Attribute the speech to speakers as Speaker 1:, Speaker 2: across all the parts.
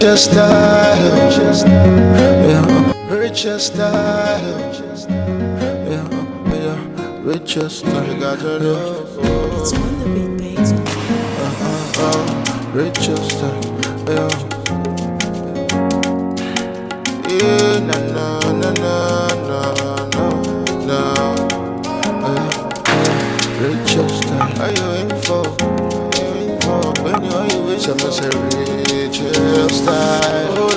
Speaker 1: richer style, yeah, richer style, yeah, yeah, richer style. You got to know.
Speaker 2: It's on the beat, baby.
Speaker 1: Richer style, yeah, yeah, na na na na na na, richer style. Are you in for? When you with someone say richer style.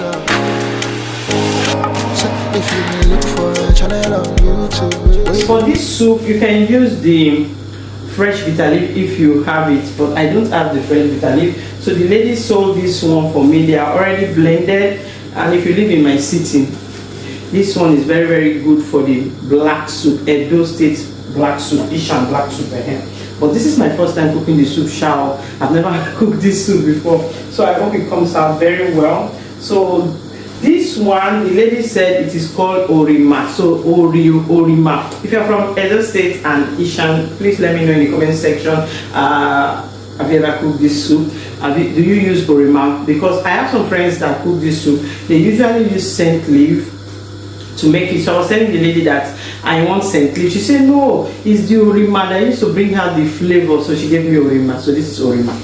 Speaker 1: So if you look for a channel on YouTube.
Speaker 3: For this soup, you can use the fresh bitter leaf if you have it, but I don't have the fresh bitter leaf. So the lady sold this one for me. They are already blended, and if you live in my city, this one is very, very good for the black soup, Edo State black soup, Ishan black soup. But this is my first time cooking the soup shower. I've never cooked this soup before, so I hope it comes out very well. So this one, the lady said it is called Orima. So Orima. If you're from Edo State and Ishan, please let me know in the comment section. Have you ever cooked this soup? Do you use Orima? Because I have some friends that cook this soup. They usually use scent leaf to make it. So I was telling the lady that I want scent leaf. She said no, it's the Orima that used to bring out the flavor. So she gave me Orima. So this is Orima.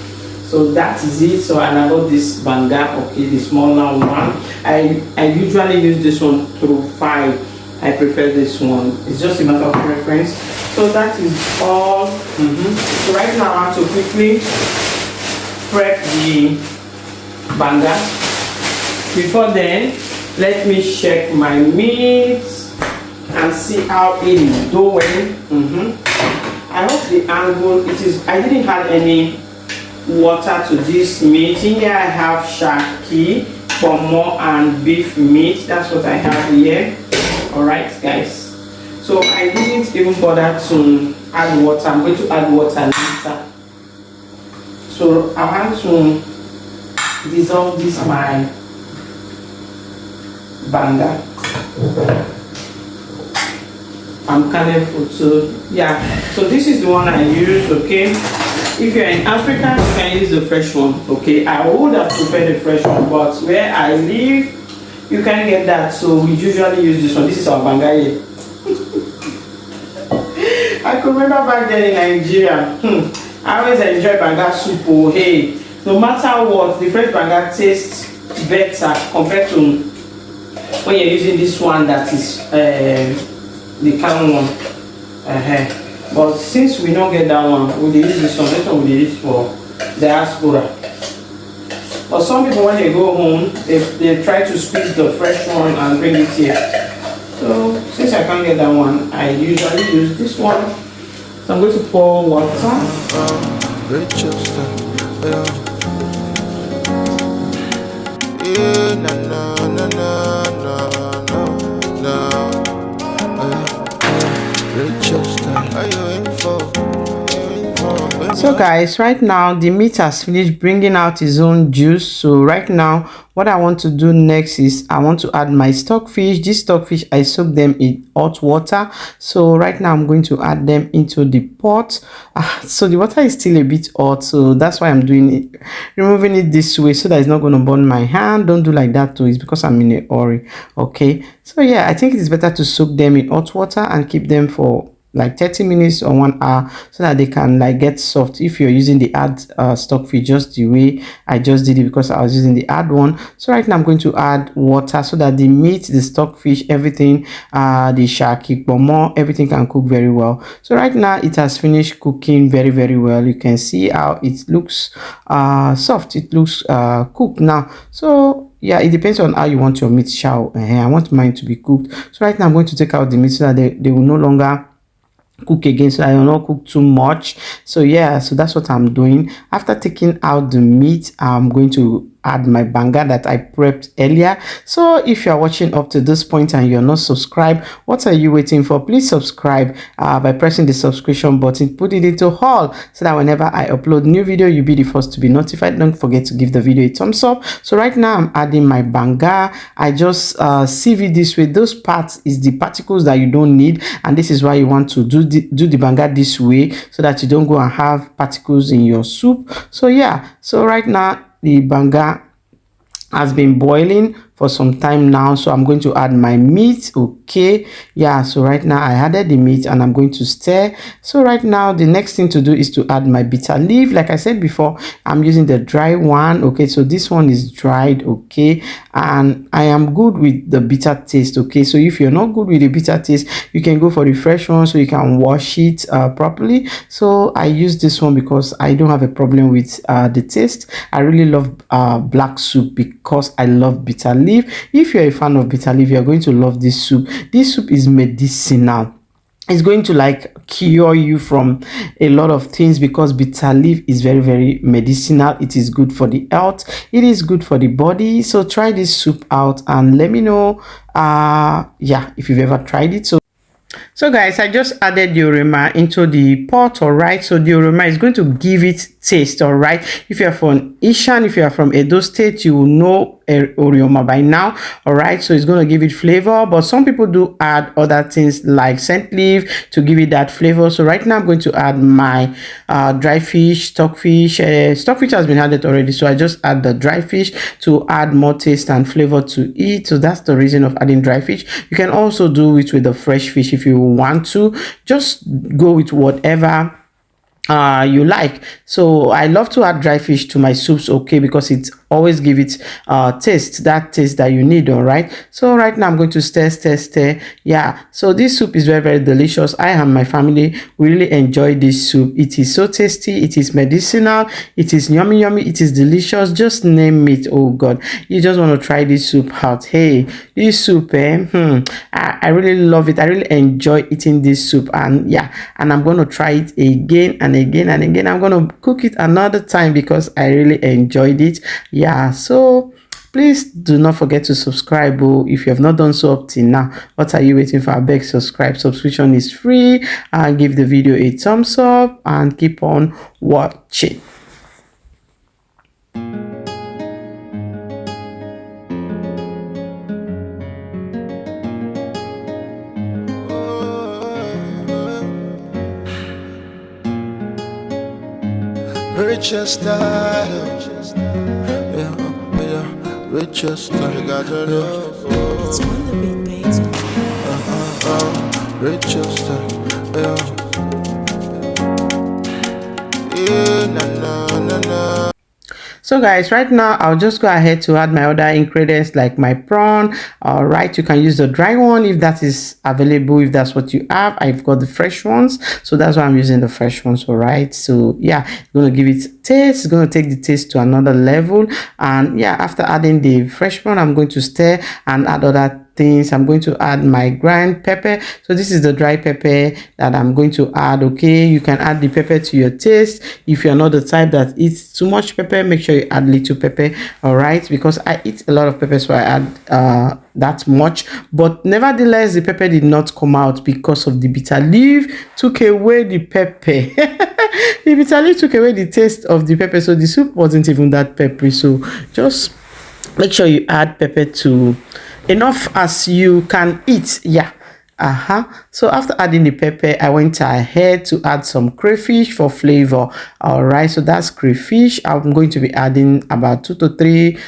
Speaker 3: So that is it. So and I got this banga, okay, the smaller one. I usually use this one through 5. I prefer this one. It's just a matter of preference. So that is all. So right now I want to quickly prep the banga. Before then, let me check my meat and see how it is doing. I hope the angle it is. I didn't have any water to this meat. In here I have shaki, pomo and beef meat. That's what I have here. Alright guys, so I didn't even bother to add water. I'm going to add water later. So I want to dissolve this my banga. I'm careful. So yeah, so this is the one I use. Okay, if you're in Africa, you can use the fresh one. Okay, I would have preferred the fresh one, but where I live, you can't get that. So we usually use this one. This is our banga here. I could remember back then in Nigeria, I always enjoy banga soup. Oh, hey, no matter what, the fresh banga tastes better compared to when you're using this one that is the can one. But since we don't get that one, we use this one. This one we use for diaspora. But some people, when they go home, they try to squeeze the fresh one and bring it here. So since I can't get that one, I usually use this one. So I'm going to pour water. So guys, right now the meat has finished bringing out its own juice. So right now what I want to do next is I want to add my stockfish. This stockfish, I soak them in hot water. So right now I'm going to add them into the pot. So the water is still a bit hot, so that's why I'm doing it, removing it this way so that it's not going to burn my hand. Don't do like that too, it's because I'm in a hurry. Okay, so yeah, I think it is better to soak them in hot water and keep them for like 30 minutes or 1 hour so that they can like get soft. If you're using the hard stockfish, just the way I just did it, because I was using the hard one. So right now I'm going to add water so that the meat, the stockfish, everything, the shaki, pomo, everything can cook very well. So right now it has finished cooking very, very well. You can see how it looks soft. It looks cooked now. So yeah, it depends on how you want your meat chow. I want mine to be cooked. So right now I'm going to take out the meat so that they will no longer cook again, so I will not cook too much. So yeah, so that's what I'm doing. After taking out the meat, I'm going to add my banga that I prepped earlier. So if you're watching up to this point and you're not subscribed, what are you waiting for? Please subscribe by pressing the subscription button, put it into all so that whenever I upload new video, you'll be the first to be notified. Don't forget to give the video a thumbs up. So right now I'm adding my banga. I just sieve it this way. Those parts is the particles that you don't need, and this is why you want to do the banga this way so that you don't go and have particles in your soup. So yeah, so right now the banga has been boiling for some time now, so I'm going to add my meat. Okay, yeah, so right now I added the meat and I'm going to stir. So right now the next thing to do is to add my bitter leaf. Like I said before, I'm using the dry one. Okay, so this one is dried. Okay, and I am good with the bitter taste. Okay, so if you're not good with the bitter taste, you can go for the fresh one so you can wash it properly. So I use this one because I don't have a problem with the taste. I really love black soup because I love bitter leaf. If you're a fan of bitter leaf, you're going to love this soup. This soup is medicinal. It's going to like cure you from a lot of things because bitter leaf is very, very medicinal. It is good for the health. It is good for the body. So try this soup out and let me know yeah, if you've ever tried it. So guys, I just added the oroma into the pot. All right, so the oroma is going to give it taste. All right, if you are from Ishan, if you are from Edo State, you will know oroma by now. All right, so it's going to give it flavor, but some people do add other things like scent leaf to give it that flavor. So right now I'm going to add my dry fish, stockfish. Stockfish has been added already, so I just add the dry fish to add more taste and flavor to it. So that's the reason of adding dry fish. You can also do it with the fresh fish if you want to. Just go with whatever you like. So I love to add dry fish to my soups, okay, because it always give it taste that you need. All right, so right now I'm going to stir. Yeah, so this soup is very, very delicious. I and my family, we really enjoy this soup. It is so tasty, it is medicinal, it is yummy, it is delicious. Just name it. Oh god, you just want to try this soup out. Hey, this soup, I really love it. I really enjoy eating this soup, and yeah, and I'm going to try it again and again. I'm going to cook it another time because I really enjoyed it. Yeah, so please do not forget to subscribe. If you have not done so up till now, what are you waiting for? I beg, subscribe. Subscription is free. Give the video a thumbs up and keep on watching.
Speaker 1: Richer style, yeah, richer style. You got your love,
Speaker 2: It's on the beat, baby.
Speaker 1: richer style, yeah, na.
Speaker 3: So guys, right now I'll just go ahead to add my other ingredients like my prawn. All right, you can use the dry one if that is available, if that's what you have. I've got the fresh ones, so that's why I'm using the fresh ones. All right, so yeah, it's gonna give it taste. It's gonna take the taste to another level. And yeah, after adding the fresh one, I'm going to stir and add other things. I'm going to add my ground pepper. So this is the dry pepper that I'm going to add. Okay, you can add the pepper to your taste. If you're not the type that eats too much pepper, make sure you add little pepper. All right, because I eat a lot of pepper, so I add that much. But nevertheless, the pepper did not come out because of the bitter leaf took away the pepper. The bitter leaf took away the taste of the pepper, so the soup wasn't even that peppery. So just make sure you add pepper to enough as you can eat. Yeah, so after adding the pepper, I went ahead to add some crayfish for flavor. All right, so that's crayfish. I'm going to be adding about 2 to 3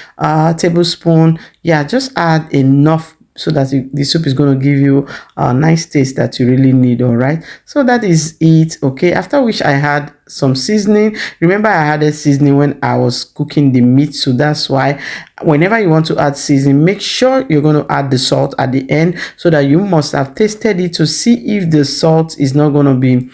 Speaker 3: tablespoons. Yeah, just add enough so that the soup is going to give you a nice taste that you really need. All right, so that is it. Okay, after which I had some seasoning. Remember, I added seasoning when I was cooking the meat, so that's why whenever you want to add seasoning, make sure you're going to add the salt at the end, so that you must have tasted it to see if the salt is not going to be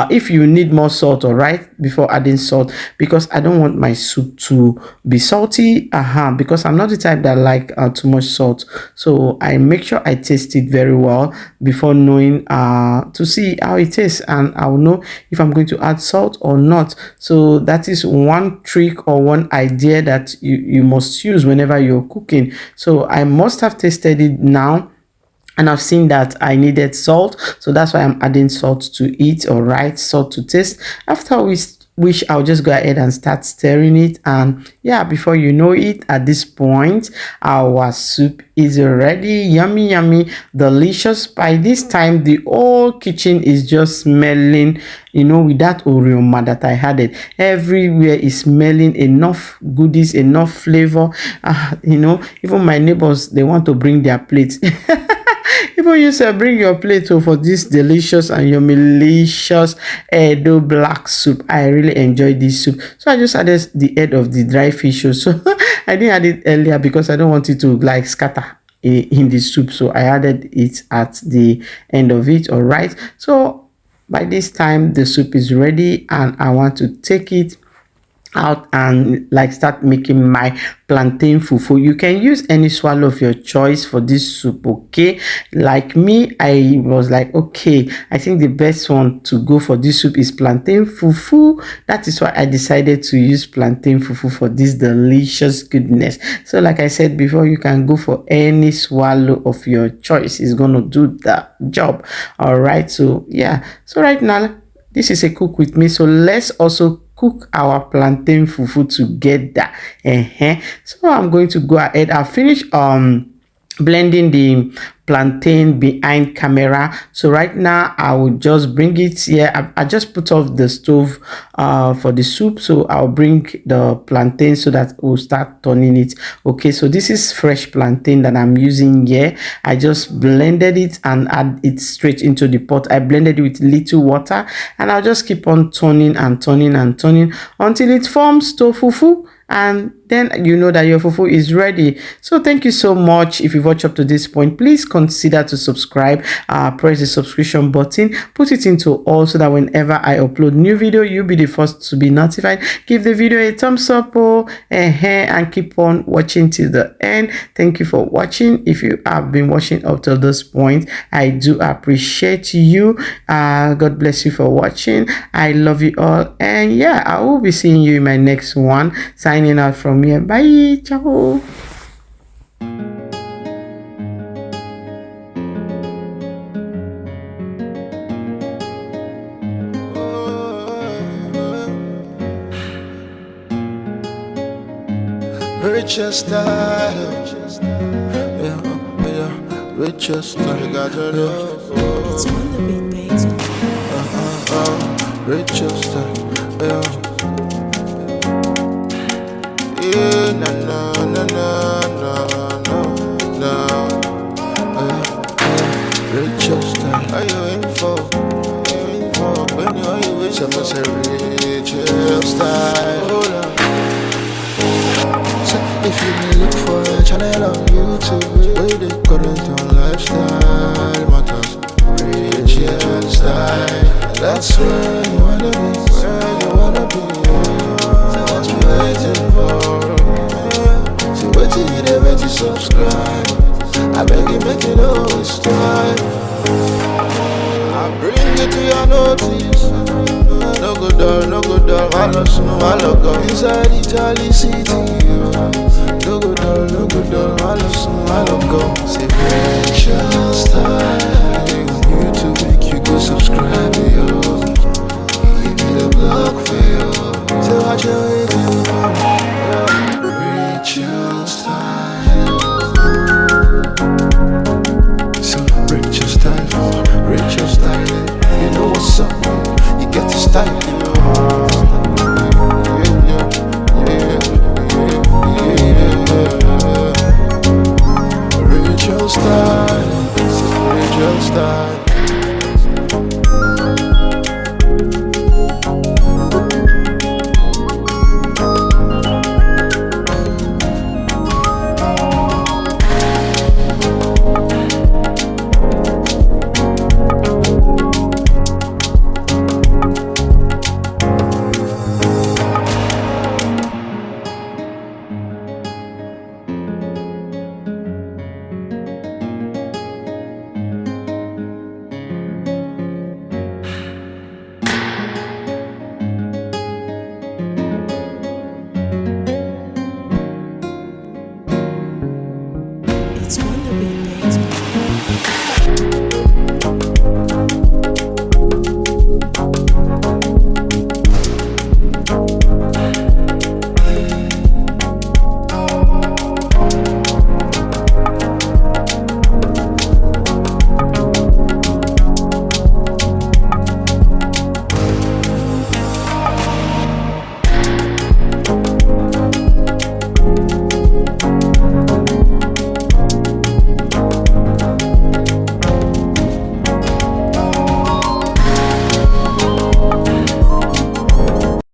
Speaker 3: if you need more salt. All right, before adding salt, because I don't want my soup to be salty, because I'm not the type that like too much salt. So I make sure I taste it very well before knowing to see how it tastes, and I will know if I'm going to add salt or not. So that is one trick or one idea that you must use whenever you're cooking. So I must have tasted it now, and I've seen that I needed salt, so that's why I'm adding salt to it. All right, salt to taste. After which I'll just go ahead and start stirring it. And yeah, before you know it, at this point our soup is ready. Yummy, yummy, delicious. By this time the whole kitchen is just smelling, you know, with that aroma that I had it everywhere is smelling enough goodies, enough flavor. You know, even my neighbors, they want to bring their plates. Even you say bring your plate for this delicious and yummy-licious Edo black soup. I really enjoy this soup. So I just added the head of the dry fish. So I didn't add it earlier because I don't want it to like scatter in the soup. So I added it at the end of it. All right. So by this time the soup is ready and I want to take it out and like start making my plantain fufu. You can use any swallow of your choice for this soup, okay? Like me, I was like, okay, I think the best one to go for this soup is plantain fufu. That is why I decided to use plantain fufu for this delicious goodness. So like I said before, you can go for any swallow of your choice. It's gonna do the job. All right, so yeah, so right now this is a cook with me, so let's also cook our plantain fufu together. So I'm going to go ahead. I'll finish blending the plantain behind camera. So right now I will just bring it here. I just put off the stove for the soup, so I'll bring the plantain so that we'll start turning it. Okay, so this is fresh plantain that I'm using here. I just blended it and add it straight into the pot. I blended it with little water and I'll just keep on turning and turning and turning until it forms tofufu, and then you know that your fufu is ready. So thank you so much. If you've watched up to this point, please consider to subscribe. Press the subscription button, put it into all so that whenever I upload new video, you'll be the first to be notified. Give the video a thumbs up and keep on watching till the end. Thank you for watching. If you have been watching up till this point, I do appreciate you. God bless you for watching. I love you all, and yeah, I will be seeing you in my next one. Signing out from here. Bye. Ciao.
Speaker 1: Richer style, yeah, richer style. You got to know.
Speaker 2: It's on the beat, baby.
Speaker 1: Richer style, yeah. Yeah, na na na na na na na. Richer style. Are you in for? When you are you with? Someone say richer style. Hold on. If you may look for a channel on YouTube, where they current on lifestyle matters, rich and style. That's where you wanna be, where you wanna be. So what you waiting for? So wait till you never to subscribe. I beg you, make it always time. I bring it to your notice. No go down, I lost no, I look up inside the jolly city. No go down, I lost no, I look up. Say precious time. YouTube make you go subscribe, yo. Give me the block for you. Say what you waiting for? Precious time. So precious time, you know what's up.